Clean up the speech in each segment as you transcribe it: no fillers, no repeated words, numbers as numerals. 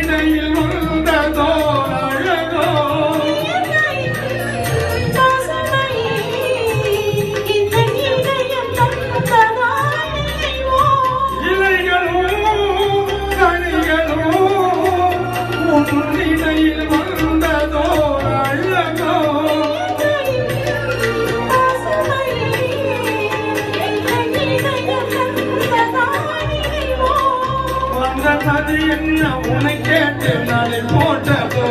இடையில் வந்ததோர் அழகோ இடையில் வந்ததோர் அழகோ வந்தது என்ன உன்னை கேட்டு நாளை போட்டதோ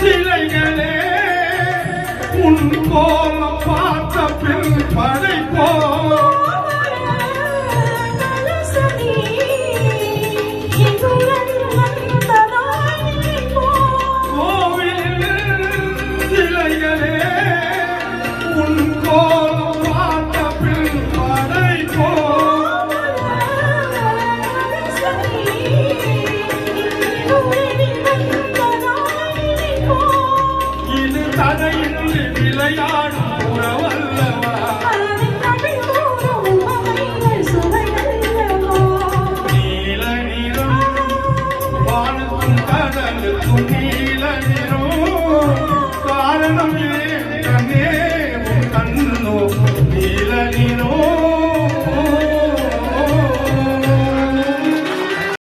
சிலைகளே உன் கோலம் பார்த்த பின் படைப்போ கோவில் சிலைகளே உன் கோலம் பார்த்த பின் படைப்போ தடையின்றி விளையாடும் உறவல்லவா நீல நிறம் வானத்தும் கடலுக்கும்